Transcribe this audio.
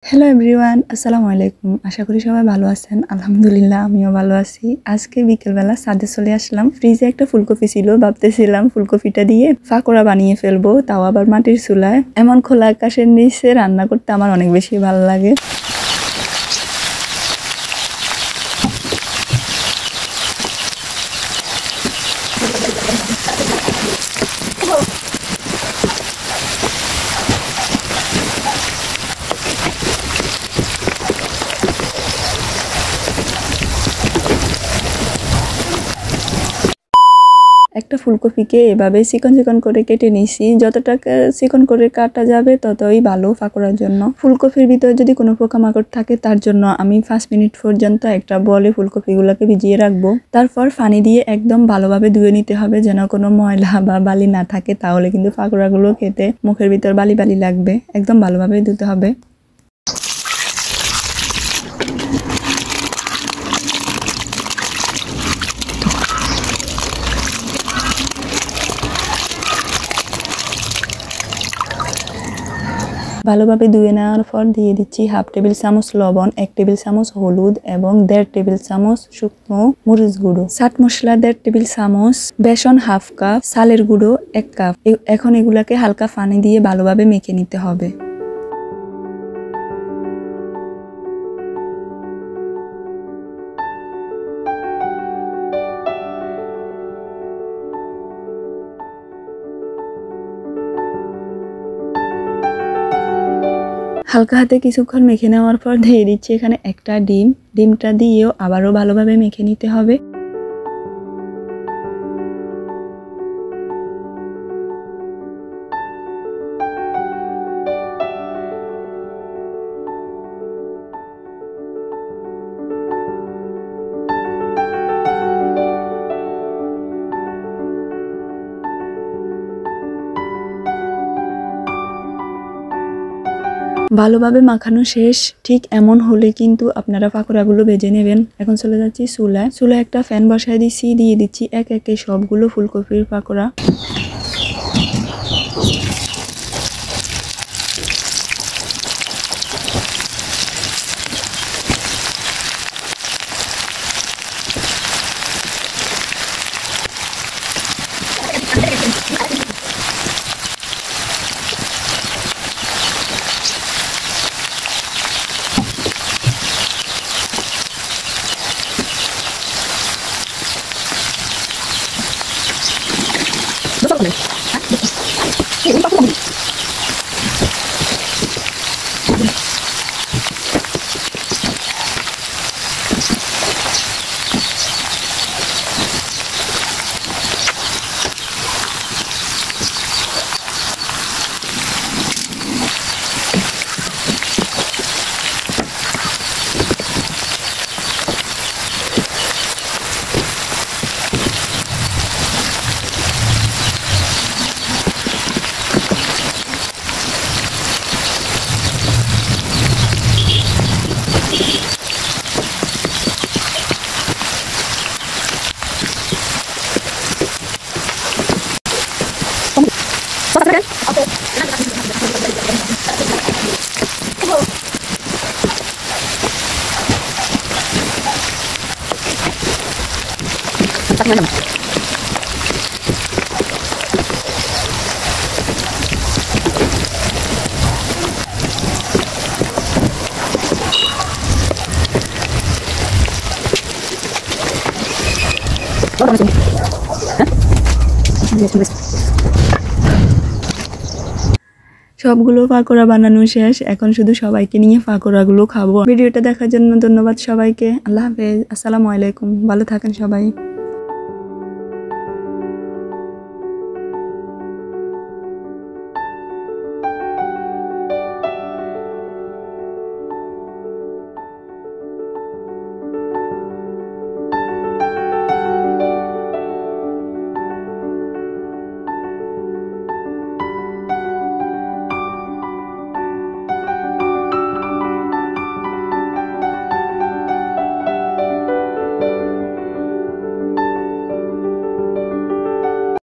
Hello everyone, আসসালামু আলাইকুম। আশা করি সবাই ভালো আছেন। আলহামদুলিল্লাহ আমিও ভালো আছি। আজকে বিকেলবেলা ছাদে চলে আসলাম। ফ্রিজে একটা ফুলকপি ছিল, ভাবতেছিলাম ফুলকপিটা দিয়ে পাকোড়া বানিয়ে ফেলবো, তাও আবার মাটির চুলায়। এমন খোলা আকাশের নিচে রান্না করতে আমার অনেক বেশি ভালো লাগে। একটা ফুলকপিকে এভাবে চিকন চিকন করে কেটে নিছি। যতটা চিকন করে কাটা যাবে ততই ভালো পাকোড়ার জন্য। ফুলকপির ভিতরে যদি কোনো পোকামাকড় থাকে তার জন্য আমি 5 মিনিট পর্যন্ত একটা বলে ফুলকপিগুলোকে ভিজিয়ে রাখবো। তারপর পানি দিয়ে একদম ভালোভাবে ধুয়ে নিতে হবে, যেন কোনো ময়লা বা বালি না থাকে, তাহলে কিন্তু পাকোড়াগুলো খেতে মুখের ভিতর বালি বালি লাগবে। একদম ভালোভাবে ধুতে হবে। ভালোভাবে ধুয়ে নেওয়ার পর দিয়ে দিচ্ছি হাফ টেবিল চামচ লবণ, 1 টেবিল চামচ হলুদ এবং 1.5 টেবিল চামচ শুকনো মরিচ গুঁড়ো, চাট মশলা 1.5 টেবিল চামচ, বেসন হাফ কাপ, চালের গুঁড়ো 1 কাপ। এখন এগুলাকে হালকা পানি দিয়ে ভালোভাবে মেখে নিতে হবে। হালকা হাতে কিছুক্ষণ মেখে নেওয়ার পর দিয়ে দিচ্ছি এখানে একটা ডিম। ডিমটা দিয়েও আবারও ভালোভাবে মেখে নিতে হবে। ভালোভাবে মাখানো শেষ। ঠিক এমন হলে কিন্তু আপনারা পাকোড়াগুলো ভেজে নেবেন। এখন চলে যাচ্ছি চুলায়। চুলায় একটা ফ্যান বসায় দিচ্ছি, দিয়ে দিচ্ছি এক একে সবগুলো ফুলকপির পাকোড়া। সবগুলো পাকোড়া বানানো শেষ। এখন শুধু সবাইকে নিয়ে পাকোড়াগুলো খাবো। ভিডিওটা দেখার জন্য ধন্যবাদ সবাইকে। আল্লাহ হাফেজ, আসসালামু আলাইকুম। ভালো থাকেন সবাই।